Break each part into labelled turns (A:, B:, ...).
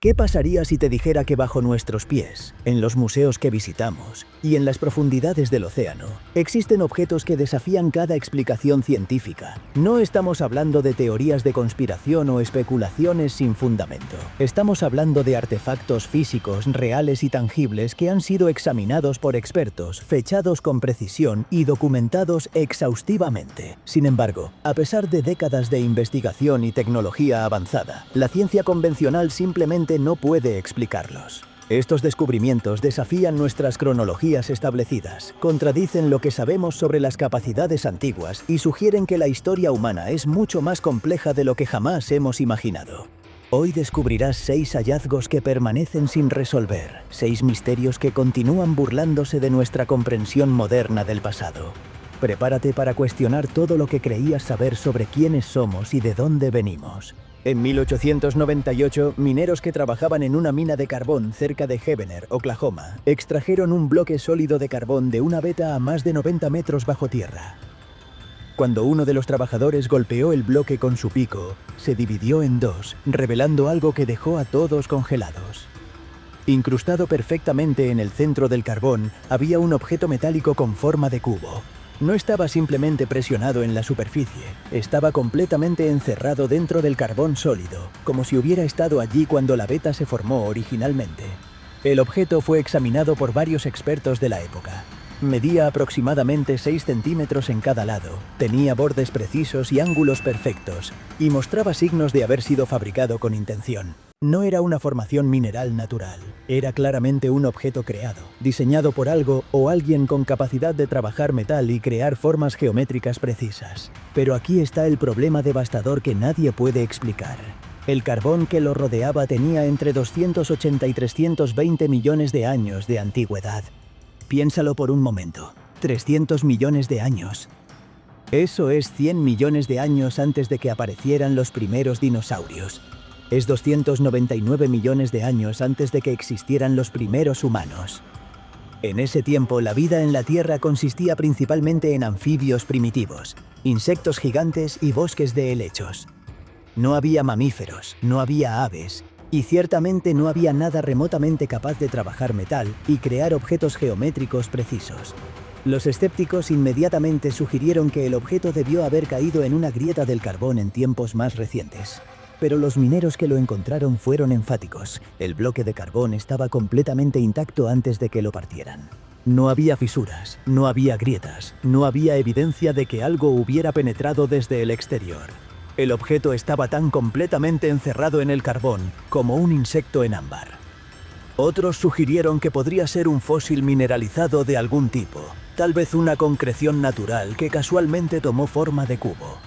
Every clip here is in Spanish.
A: ¿Qué pasaría si te dijera que bajo nuestros pies, en los museos que visitamos y en las profundidades del océano, existen objetos que desafían cada explicación científica? No estamos hablando de teorías de conspiración o especulaciones sin fundamento. Estamos hablando de artefactos físicos reales y tangibles que han sido examinados por expertos, fechados con precisión y documentados exhaustivamente. Sin embargo, a pesar de décadas de investigación y tecnología avanzada, la ciencia convencional simplemente no puede explicarlos. Estos descubrimientos desafían nuestras cronologías establecidas, contradicen lo que sabemos sobre las capacidades antiguas y sugieren que la historia humana es mucho más compleja de lo que jamás hemos imaginado. Hoy descubrirás 6 hallazgos que permanecen sin resolver, 6 misterios que continúan burlándose de nuestra comprensión moderna del pasado. Prepárate para cuestionar todo lo que creías saber sobre quiénes somos y de dónde venimos. En 1898, mineros que trabajaban en una mina de carbón cerca de Heavener, Oklahoma, extrajeron un bloque sólido de carbón de una veta a más de 90 metros bajo tierra. Cuando uno de los trabajadores golpeó el bloque con su pico, se dividió en dos, revelando algo que dejó a todos congelados. Incrustado perfectamente en el centro del carbón, había un objeto metálico con forma de cubo. No estaba simplemente presionado en la superficie, estaba completamente encerrado dentro del carbón sólido, como si hubiera estado allí cuando la veta se formó originalmente. El objeto fue examinado por varios expertos de la época. Medía aproximadamente 6 centímetros en cada lado, tenía bordes precisos y ángulos perfectos, y mostraba signos de haber sido fabricado con intención. No era una formación mineral natural, era claramente un objeto creado, diseñado por algo o alguien con capacidad de trabajar metal y crear formas geométricas precisas. Pero aquí está el problema devastador que nadie puede explicar. El carbón que lo rodeaba tenía entre 280 y 320 millones de años de antigüedad. Piénsalo por un momento, 300 millones de años. Eso es 100 millones de años antes de que aparecieran los primeros dinosaurios. Es 299 millones de años antes de que existieran los primeros humanos. En ese tiempo, la vida en la Tierra consistía principalmente en anfibios primitivos, insectos gigantes y bosques de helechos. No había mamíferos, no había aves, y ciertamente no había nada remotamente capaz de trabajar metal y crear objetos geométricos precisos. Los escépticos inmediatamente sugirieron que el objeto debió haber caído en una grieta del carbón en tiempos más recientes. Pero los mineros que lo encontraron fueron enfáticos. El bloque de carbón estaba completamente intacto antes de que lo partieran. No había fisuras, no había grietas, no había evidencia de que algo hubiera penetrado desde el exterior. El objeto estaba tan completamente encerrado en el carbón como un insecto en ámbar. Otros sugirieron que podría ser un fósil mineralizado de algún tipo, tal vez una concreción natural que casualmente tomó forma de cubo.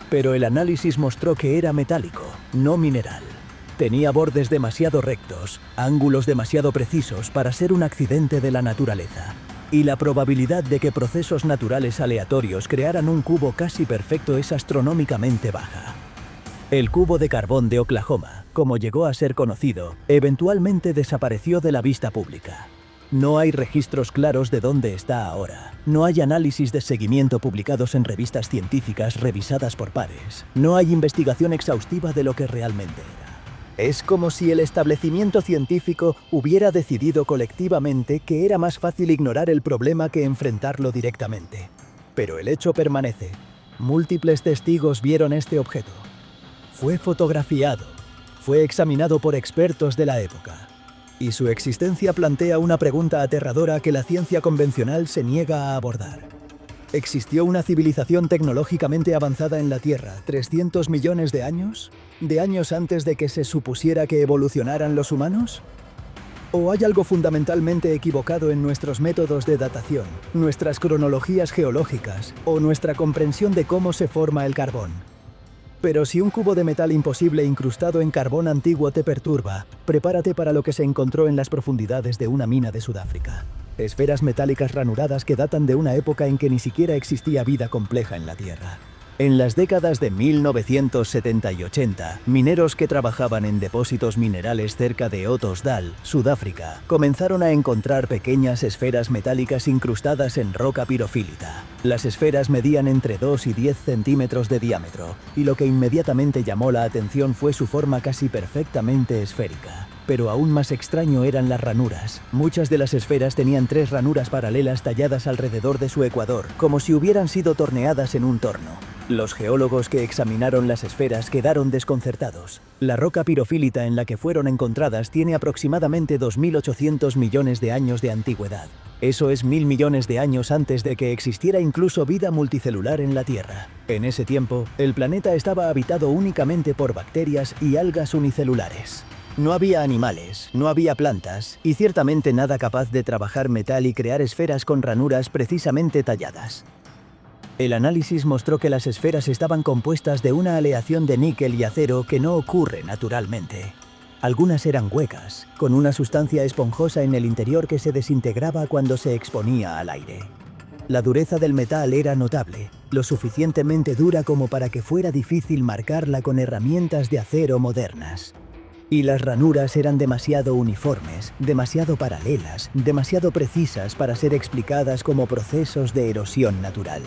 A: Pero el análisis mostró que era metálico, no mineral. Tenía bordes demasiado rectos, ángulos demasiado precisos para ser un accidente de la naturaleza. Y la probabilidad de que procesos naturales aleatorios crearan un cubo casi perfecto es astronómicamente baja. El cubo de carbón de Oklahoma, como llegó a ser conocido, eventualmente desapareció de la vista pública. No hay registros claros de dónde está ahora. No hay análisis de seguimiento publicados en revistas científicas revisadas por pares. No hay investigación exhaustiva de lo que realmente era. Es como si el establecimiento científico hubiera decidido colectivamente que era más fácil ignorar el problema que enfrentarlo directamente. Pero el hecho permanece. Múltiples testigos vieron este objeto. Fue fotografiado. Fue examinado por expertos de la época. Y su existencia plantea una pregunta aterradora que la ciencia convencional se niega a abordar. ¿Existió una civilización tecnológicamente avanzada en la Tierra 300 millones de años? ¿De años antes de que se supusiera que evolucionaran los humanos? ¿O hay algo fundamentalmente equivocado en nuestros métodos de datación, nuestras cronologías geológicas o nuestra comprensión de cómo se forma el carbón? Pero si un cubo de metal imposible incrustado en carbón antiguo te perturba, prepárate para lo que se encontró en las profundidades de una mina de Sudáfrica. Esferas metálicas ranuradas que datan de una época en que ni siquiera existía vida compleja en la Tierra. En las décadas de 1970 y 80, mineros que trabajaban en depósitos minerales cerca de Ottosdal, Sudáfrica, comenzaron a encontrar pequeñas esferas metálicas incrustadas en roca pirofílita. Las esferas medían entre 2 y 10 centímetros de diámetro, y lo que inmediatamente llamó la atención fue su forma casi perfectamente esférica. Pero aún más extraño eran las ranuras. Muchas de las esferas tenían 3 ranuras paralelas talladas alrededor de su ecuador, como si hubieran sido torneadas en un torno. Los geólogos que examinaron las esferas quedaron desconcertados. La roca pirofílita en la que fueron encontradas tiene aproximadamente 2.800 millones de años de antigüedad. Eso es 1.000 millones de años antes de que existiera incluso vida multicelular en la Tierra. En ese tiempo, el planeta estaba habitado únicamente por bacterias y algas unicelulares. No había animales, no había plantas, y ciertamente nada capaz de trabajar metal y crear esferas con ranuras precisamente talladas. El análisis mostró que las esferas estaban compuestas de una aleación de níquel y acero que no ocurre naturalmente. Algunas eran huecas, con una sustancia esponjosa en el interior que se desintegraba cuando se exponía al aire. La dureza del metal era notable, lo suficientemente dura como para que fuera difícil marcarla con herramientas de acero modernas. Y las ranuras eran demasiado uniformes, demasiado paralelas, demasiado precisas para ser explicadas como procesos de erosión natural.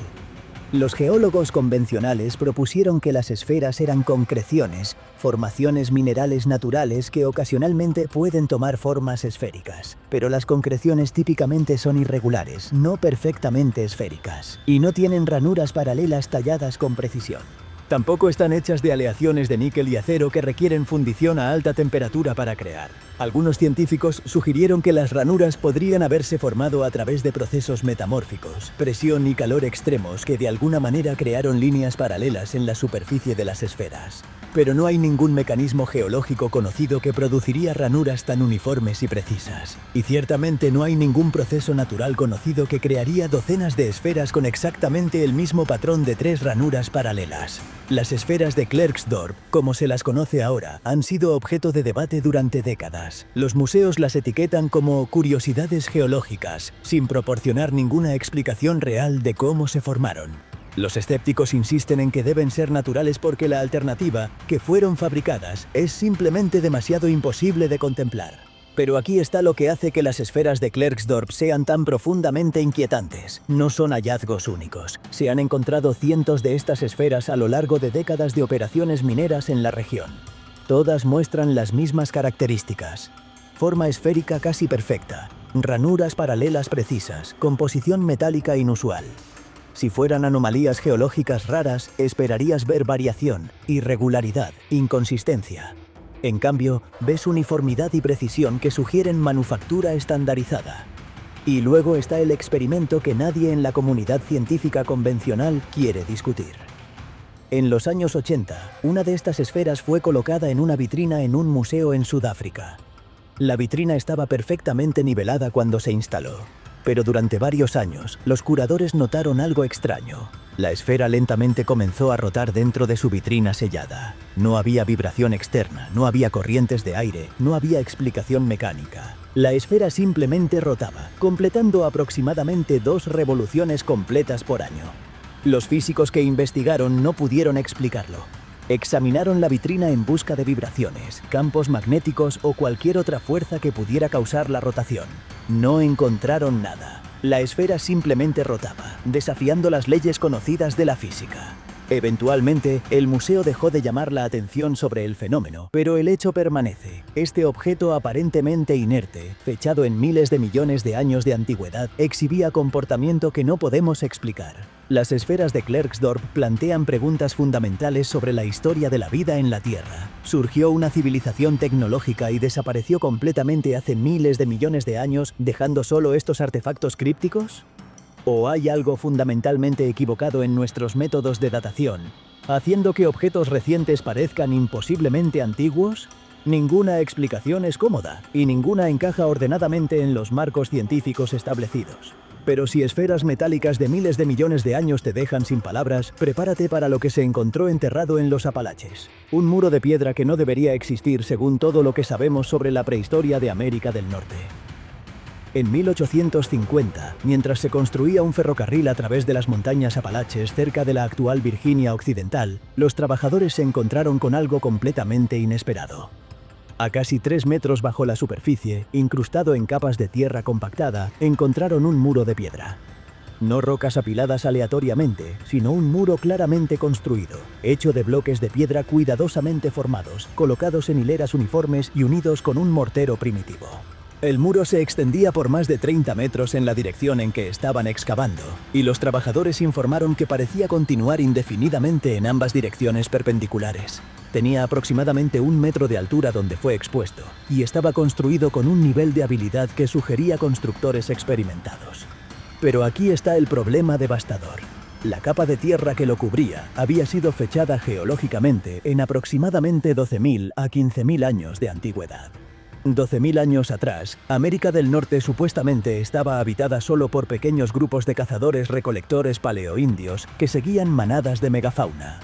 A: Los geólogos convencionales propusieron que las esferas eran concreciones, formaciones minerales naturales que ocasionalmente pueden tomar formas esféricas. Pero las concreciones típicamente son irregulares, no perfectamente esféricas, y no tienen ranuras paralelas talladas con precisión. Tampoco están hechas de aleaciones de níquel y acero que requieren fundición a alta temperatura para crear. Algunos científicos sugirieron que las ranuras podrían haberse formado a través de procesos metamórficos, presión y calor extremos que de alguna manera crearon líneas paralelas en la superficie de las esferas. Pero no hay ningún mecanismo geológico conocido que produciría ranuras tan uniformes y precisas. Y ciertamente no hay ningún proceso natural conocido que crearía docenas de esferas con exactamente el mismo patrón de 3 ranuras paralelas. Las esferas de Klerksdorp, como se las conoce ahora, han sido objeto de debate durante décadas. Los museos las etiquetan como curiosidades geológicas, sin proporcionar ninguna explicación real de cómo se formaron. Los escépticos insisten en que deben ser naturales porque la alternativa, que fueron fabricadas, es simplemente demasiado imposible de contemplar. Pero aquí está lo que hace que las esferas de Klerksdorp sean tan profundamente inquietantes. No son hallazgos únicos. Se han encontrado cientos de estas esferas a lo largo de décadas de operaciones mineras en la región. Todas muestran las mismas características. Forma esférica casi perfecta, ranuras paralelas precisas, composición metálica inusual. Si fueran anomalías geológicas raras, esperarías ver variación, irregularidad, inconsistencia. En cambio, ves uniformidad y precisión que sugieren manufactura estandarizada. Y luego está el experimento que nadie en la comunidad científica convencional quiere discutir. En los años 80, una de estas esferas fue colocada en una vitrina en un museo en Sudáfrica. La vitrina estaba perfectamente nivelada cuando se instaló. Pero durante varios años, los curadores notaron algo extraño. La esfera lentamente comenzó a rotar dentro de su vitrina sellada. No había vibración externa, no había corrientes de aire, no había explicación mecánica. La esfera simplemente rotaba, completando aproximadamente 2 revoluciones completas por año. Los físicos que investigaron no pudieron explicarlo. Examinaron la vitrina en busca de vibraciones, campos magnéticos o cualquier otra fuerza que pudiera causar la rotación. No encontraron nada. La esfera simplemente rotaba, desafiando las leyes conocidas de la física. Eventualmente, el museo dejó de llamar la atención sobre el fenómeno, pero el hecho permanece. Este objeto aparentemente inerte, fechado en miles de millones de años de antigüedad, exhibía comportamiento que no podemos explicar. Las esferas de Klerksdorp plantean preguntas fundamentales sobre la historia de la vida en la Tierra. ¿Surgió una civilización tecnológica y desapareció completamente hace miles de millones de años, dejando solo estos artefactos crípticos? ¿O hay algo fundamentalmente equivocado en nuestros métodos de datación, haciendo que objetos recientes parezcan imposiblemente antiguos? Ninguna explicación es cómoda, y ninguna encaja ordenadamente en los marcos científicos establecidos. Pero si esferas metálicas de miles de millones de años te dejan sin palabras, prepárate para lo que se encontró enterrado en los Apalaches. Un muro de piedra que no debería existir según todo lo que sabemos sobre la prehistoria de América del Norte. En 1850, mientras se construía un ferrocarril a través de las montañas Apalaches cerca de la actual Virginia Occidental, los trabajadores se encontraron con algo completamente inesperado. A casi 3 metros bajo la superficie, incrustado en capas de tierra compactada, encontraron un muro de piedra. No rocas apiladas aleatoriamente, sino un muro claramente construido, hecho de bloques de piedra cuidadosamente formados, colocados en hileras uniformes y unidos con un mortero primitivo. El muro se extendía por más de 30 metros en la dirección en que estaban excavando, y los trabajadores informaron que parecía continuar indefinidamente en ambas direcciones perpendiculares. Tenía aproximadamente 1 metro de altura donde fue expuesto, y estaba construido con un nivel de habilidad que sugería constructores experimentados. Pero aquí está el problema devastador. La capa de tierra que lo cubría había sido fechada geológicamente en aproximadamente 12.000 a 15.000 años de antigüedad. 12.000 años atrás, América del Norte supuestamente estaba habitada solo por pequeños grupos de cazadores-recolectores paleoindios que seguían manadas de megafauna.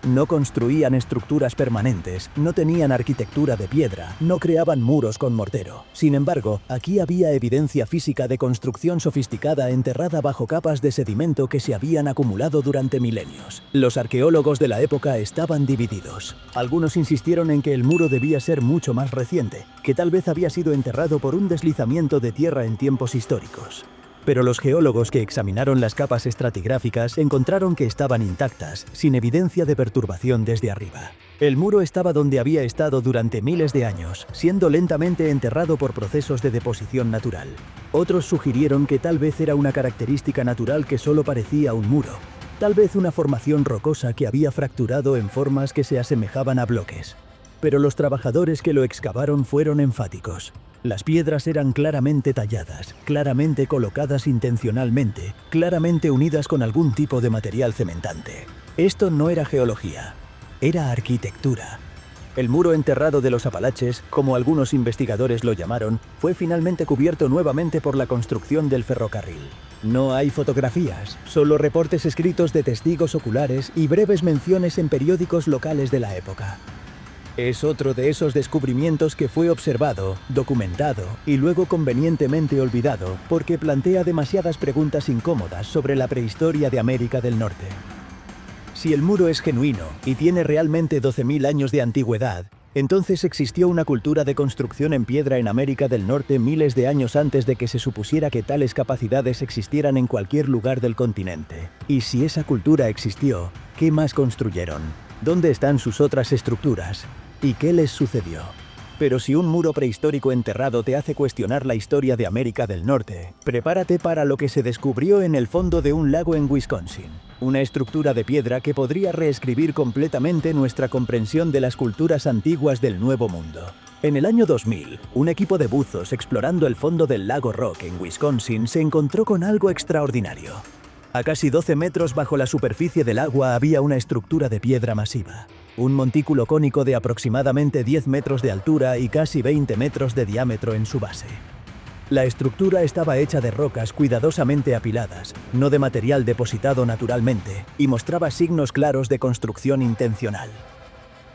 A: No construían estructuras permanentes, no tenían arquitectura de piedra, no creaban muros con mortero. Sin embargo, aquí había evidencia física de construcción sofisticada enterrada bajo capas de sedimento que se habían acumulado durante milenios. Los arqueólogos de la época estaban divididos. Algunos insistieron en que el muro debía ser mucho más reciente, que tal vez había sido enterrado por un deslizamiento de tierra en tiempos históricos. Pero los geólogos que examinaron las capas estratigráficas encontraron que estaban intactas, sin evidencia de perturbación desde arriba. El muro estaba donde había estado durante miles de años, siendo lentamente enterrado por procesos de deposición natural. Otros sugirieron que tal vez era una característica natural que solo parecía un muro, tal vez una formación rocosa que había fracturado en formas que se asemejaban a bloques. Pero los trabajadores que lo excavaron fueron enfáticos. Las piedras eran claramente talladas, claramente colocadas intencionalmente, claramente unidas con algún tipo de material cementante. Esto no era geología, era arquitectura. El muro enterrado de los Apalaches, como algunos investigadores lo llamaron, fue finalmente cubierto nuevamente por la construcción del ferrocarril. No hay fotografías, solo reportes escritos de testigos oculares y breves menciones en periódicos locales de la época. Es otro de esos descubrimientos que fue observado, documentado y luego convenientemente olvidado porque plantea demasiadas preguntas incómodas sobre la prehistoria de América del Norte. Si el muro es genuino y tiene realmente 12.000 años de antigüedad, entonces existió una cultura de construcción en piedra en América del Norte miles de años antes de que se supusiera que tales capacidades existieran en cualquier lugar del continente. Y si esa cultura existió, ¿qué más construyeron? ¿Dónde están sus otras estructuras? ¿Y qué les sucedió? Pero si un muro prehistórico enterrado te hace cuestionar la historia de América del Norte, prepárate para lo que se descubrió en el fondo de un lago en Wisconsin. Una estructura de piedra que podría reescribir completamente nuestra comprensión de las culturas antiguas del Nuevo Mundo. En el año 2000, un equipo de buzos explorando el fondo del lago Rock en Wisconsin se encontró con algo extraordinario. A casi 12 metros bajo la superficie del agua había una estructura de piedra masiva. Un montículo cónico de aproximadamente 10 metros de altura y casi 20 metros de diámetro en su base. La estructura estaba hecha de rocas cuidadosamente apiladas, no de material depositado naturalmente, y mostraba signos claros de construcción intencional.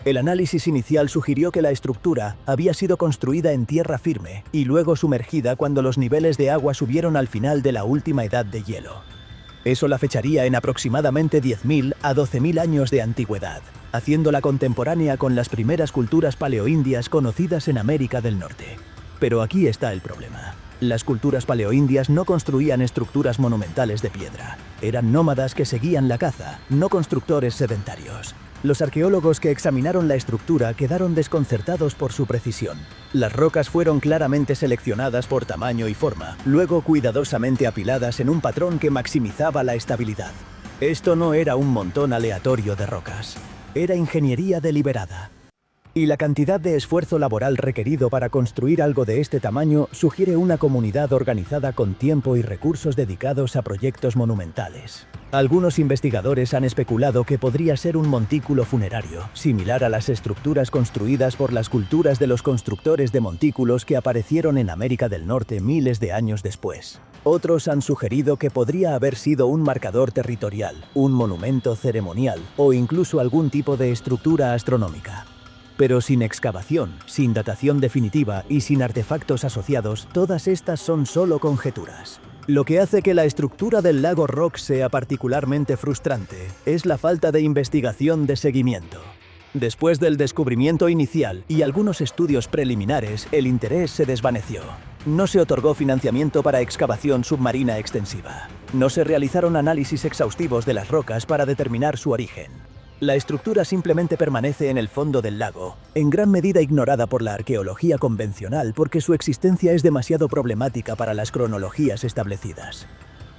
A: El análisis inicial sugirió que la estructura había sido construida en tierra firme y luego sumergida cuando los niveles de agua subieron al final de la última edad de hielo. Eso la fecharía en aproximadamente 10.000 a 12.000 años de antigüedad, haciéndola contemporánea con las primeras culturas paleoindias conocidas en América del Norte. Pero aquí está el problema. Las culturas paleoindias no construían estructuras monumentales de piedra. Eran nómadas que seguían la caza, no constructores sedentarios. Los arqueólogos que examinaron la estructura quedaron desconcertados por su precisión. Las rocas fueron claramente seleccionadas por tamaño y forma, luego cuidadosamente apiladas en un patrón que maximizaba la estabilidad. Esto no era un montón aleatorio de rocas. Era ingeniería deliberada. Y la cantidad de esfuerzo laboral requerido para construir algo de este tamaño sugiere una comunidad organizada con tiempo y recursos dedicados a proyectos monumentales. Algunos investigadores han especulado que podría ser un montículo funerario, similar a las estructuras construidas por las culturas de los constructores de montículos que aparecieron en América del Norte miles de años después. Otros han sugerido que podría haber sido un marcador territorial, un monumento ceremonial o incluso algún tipo de estructura astronómica. Pero sin excavación, sin datación definitiva y sin artefactos asociados, todas estas son solo conjeturas. Lo que hace que la estructura del lago Rock sea particularmente frustrante es la falta de investigación de seguimiento. Después del descubrimiento inicial y algunos estudios preliminares, el interés se desvaneció. No se otorgó financiamiento para excavación submarina extensiva. No se realizaron análisis exhaustivos de las rocas para determinar su origen. La estructura simplemente permanece en el fondo del lago, en gran medida ignorada por la arqueología convencional porque su existencia es demasiado problemática para las cronologías establecidas.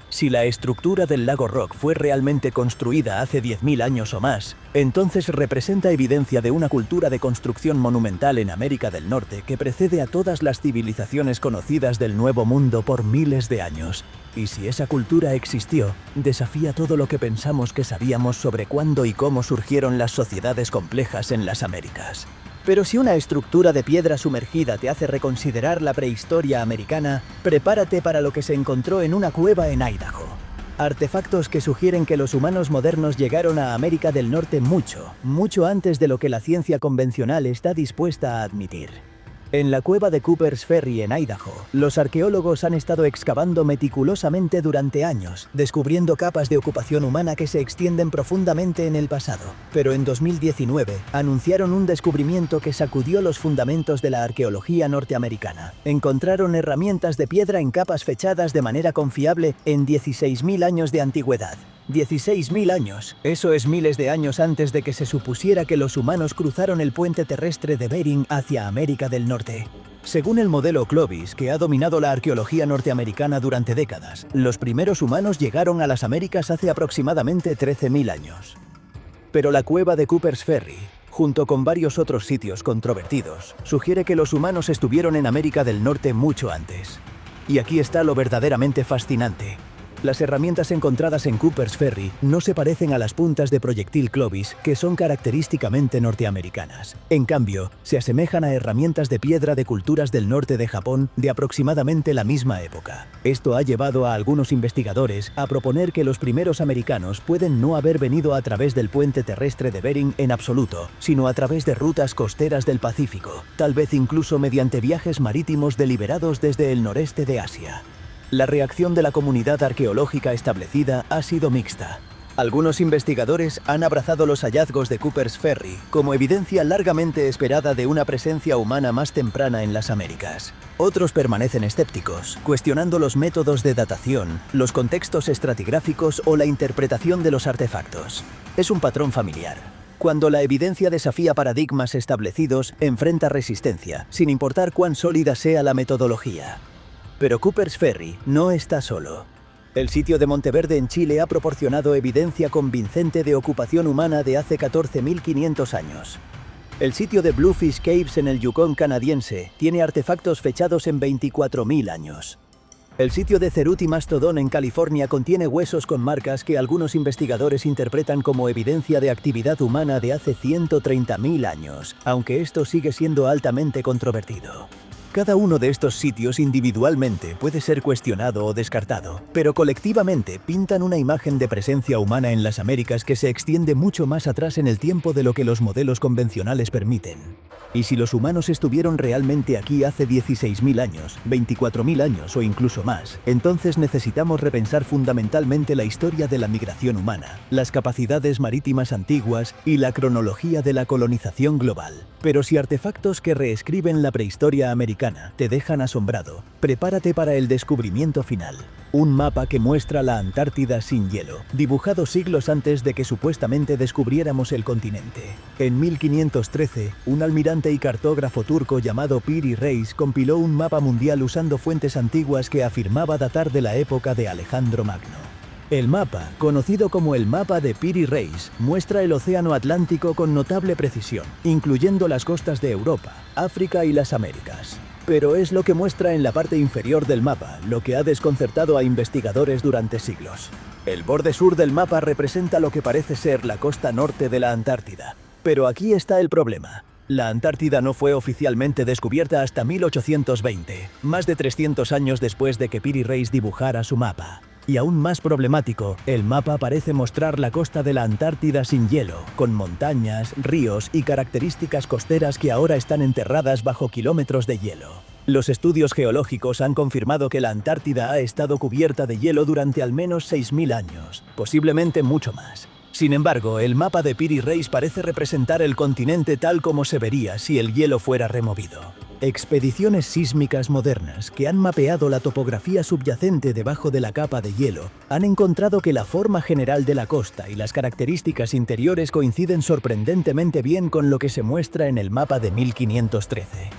A: Si la estructura del lago Rock fue realmente construida hace 10.000 años o más, entonces representa evidencia de una cultura de construcción monumental en América del Norte que precede a todas las civilizaciones conocidas del Nuevo Mundo por miles de años. Y si esa cultura existió, desafía todo lo que pensamos que sabíamos sobre cuándo y cómo surgieron las sociedades complejas en las Américas. Pero si una estructura de piedra sumergida te hace reconsiderar la prehistoria americana, prepárate para lo que se encontró en una cueva en Idaho. Artefactos que sugieren que los humanos modernos llegaron a América del Norte mucho antes de lo que la ciencia convencional está dispuesta a admitir. En la cueva de Cooper's Ferry en Idaho, los arqueólogos han estado excavando meticulosamente durante años, descubriendo capas de ocupación humana que se extienden profundamente en el pasado. Pero en 2019 anunciaron un descubrimiento que sacudió los fundamentos de la arqueología norteamericana. Encontraron herramientas de piedra en capas fechadas de manera confiable en 16.000 años de antigüedad. 16.000 años. Eso es miles de años antes de que se supusiera que los humanos cruzaron el puente terrestre de Bering hacia América del Norte. Según el modelo Clovis, que ha dominado la arqueología norteamericana durante décadas, los primeros humanos llegaron a las Américas hace aproximadamente 13.000 años. Pero la cueva de Cooper's Ferry, junto con varios otros sitios controvertidos, sugiere que los humanos estuvieron en América del Norte mucho antes. Y aquí está lo verdaderamente fascinante. Las herramientas encontradas en Cooper's Ferry no se parecen a las puntas de proyectil Clovis, que son característicamente norteamericanas. En cambio, se asemejan a herramientas de piedra de culturas del norte de Japón de aproximadamente la misma época. Esto ha llevado a algunos investigadores a proponer que los primeros americanos pueden no haber venido a través del puente terrestre de Bering en absoluto, sino a través de rutas costeras del Pacífico, tal vez incluso mediante viajes marítimos deliberados desde el noreste de Asia. La reacción de la comunidad arqueológica establecida ha sido mixta. Algunos investigadores han abrazado los hallazgos de Cooper's Ferry como evidencia largamente esperada de una presencia humana más temprana en las Américas. Otros permanecen escépticos, cuestionando los métodos de datación, los contextos estratigráficos o la interpretación de los artefactos. Es un patrón familiar. Cuando la evidencia desafía paradigmas establecidos, enfrenta resistencia, sin importar cuán sólida sea la metodología. Pero Cooper's Ferry no está solo. El sitio de Monteverde en Chile ha proporcionado evidencia convincente de ocupación humana de hace 14.500 años. El sitio de Bluefish Caves en el Yukón canadiense tiene artefactos fechados en 24.000 años. El sitio de Ceruti Mastodon en California contiene huesos con marcas que algunos investigadores interpretan como evidencia de actividad humana de hace 130.000 años, aunque esto sigue siendo altamente controvertido. Cada uno de estos sitios individualmente puede ser cuestionado o descartado, pero colectivamente pintan una imagen de presencia humana en las Américas que se extiende mucho más atrás en el tiempo de lo que los modelos convencionales permiten. Y si los humanos estuvieron realmente aquí hace 16.000 años, 24.000 años o incluso más, entonces necesitamos repensar fundamentalmente la historia de la migración humana, las capacidades marítimas antiguas y la cronología de la colonización global. Pero si artefactos que reescriben la prehistoria americana te dejan asombrado, prepárate para el descubrimiento final. Un mapa que muestra la Antártida sin hielo, dibujado siglos antes de que supuestamente descubriéramos el continente. En 1513, un almirante y cartógrafo turco llamado Piri Reis compiló un mapa mundial usando fuentes antiguas que afirmaba datar de la época de Alejandro Magno. El mapa, conocido como el mapa de Piri Reis, muestra el océano Atlántico con notable precisión, incluyendo las costas de Europa, África y las Américas. Pero es lo que muestra en la parte inferior del mapa, lo que ha desconcertado a investigadores durante siglos. El borde sur del mapa representa lo que parece ser la costa norte de la Antártida. Pero aquí está el problema. La Antártida no fue oficialmente descubierta hasta 1820, más de 300 años después de que Piri Reis dibujara su mapa. Y aún más problemático, el mapa parece mostrar la costa de la Antártida sin hielo, con montañas, ríos y características costeras que ahora están enterradas bajo kilómetros de hielo. Los estudios geológicos han confirmado que la Antártida ha estado cubierta de hielo durante al menos 6.000 años, posiblemente mucho más. Sin embargo, el mapa de Piri Reis parece representar el continente tal como se vería si el hielo fuera removido. Expediciones sísmicas modernas que han mapeado la topografía subyacente debajo de la capa de hielo han encontrado que la forma general de la costa y las características interiores coinciden sorprendentemente bien con lo que se muestra en el mapa de 1513.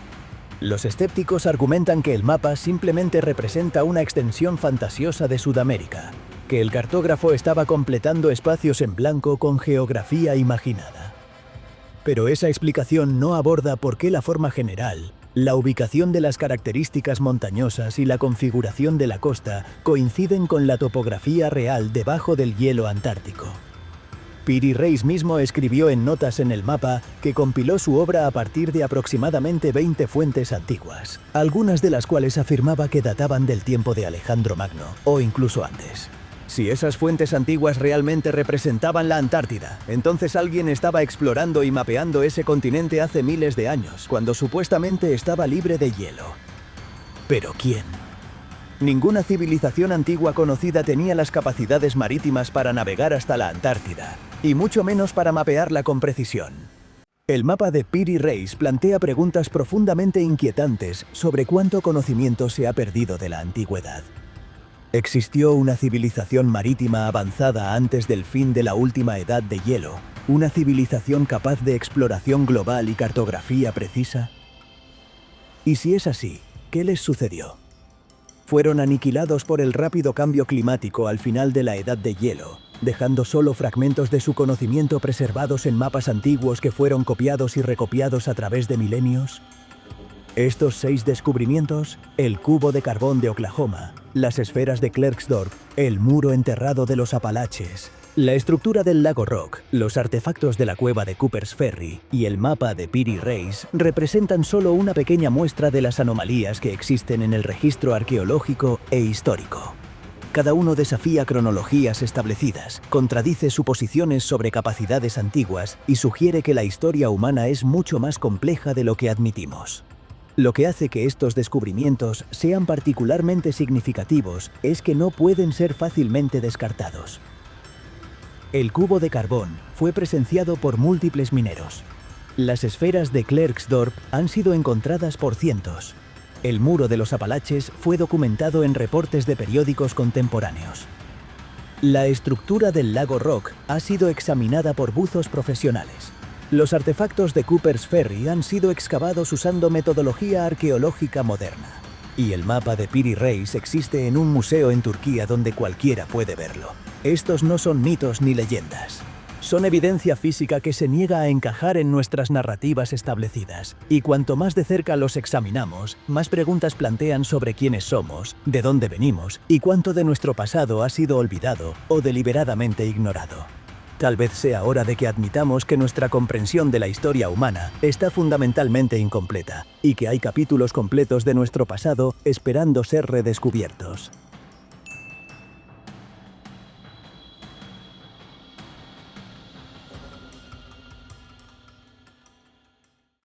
A: Los escépticos argumentan que el mapa simplemente representa una extensión fantasiosa de Sudamérica, que el cartógrafo estaba completando espacios en blanco con geografía imaginada. Pero esa explicación no aborda por qué la forma general, la ubicación de las características montañosas y la configuración de la costa coinciden con la topografía real debajo del hielo antártico. Piri Reis mismo escribió en notas en el mapa que compiló su obra a partir de aproximadamente 20 fuentes antiguas, algunas de las cuales afirmaba que databan del tiempo de Alejandro Magno, o incluso antes. Si esas fuentes antiguas realmente representaban la Antártida, entonces alguien estaba explorando y mapeando ese continente hace miles de años, cuando supuestamente estaba libre de hielo. ¿Pero quién? Ninguna civilización antigua conocida tenía las capacidades marítimas para navegar hasta la Antártida, y mucho menos para mapearla con precisión. El mapa de Piri Reis plantea preguntas profundamente inquietantes sobre cuánto conocimiento se ha perdido de la antigüedad. ¿Existió una civilización marítima avanzada antes del fin de la última edad de hielo? ¿Una civilización capaz de exploración global y cartografía precisa? Y si es así, ¿qué les sucedió? Fueron aniquilados por el rápido cambio climático al final de la edad de hielo, dejando solo fragmentos de su conocimiento preservados en mapas antiguos que fueron copiados y recopiados a través de milenios. Estos 6 descubrimientos, el cubo de carbón de Oklahoma, las esferas de Klerksdorp, el muro enterrado de los Apalaches, la estructura del lago Rock, los artefactos de la cueva de Cooper's Ferry y el mapa de Piri Reis representan solo una pequeña muestra de las anomalías que existen en el registro arqueológico e histórico. Cada uno desafía cronologías establecidas, contradice suposiciones sobre capacidades antiguas y sugiere que la historia humana es mucho más compleja de lo que admitimos. Lo que hace que estos descubrimientos sean particularmente significativos es que no pueden ser fácilmente descartados. El cubo de carbón fue presenciado por múltiples mineros. Las esferas de Klerksdorp han sido encontradas por cientos. El muro de los Apalaches fue documentado en reportes de periódicos contemporáneos. La estructura del lago Rock ha sido examinada por buzos profesionales. Los artefactos de Cooper's Ferry han sido excavados usando metodología arqueológica moderna. Y el mapa de Piri Reis existe en un museo en Turquía donde cualquiera puede verlo. Estos no son mitos ni leyendas. Son evidencia física que se niega a encajar en nuestras narrativas establecidas. Y cuanto más de cerca los examinamos, más preguntas plantean sobre quiénes somos, de dónde venimos y cuánto de nuestro pasado ha sido olvidado o deliberadamente ignorado. Tal vez sea hora de que admitamos que nuestra comprensión de la historia humana está fundamentalmente incompleta y que hay capítulos completos de nuestro pasado esperando ser redescubiertos.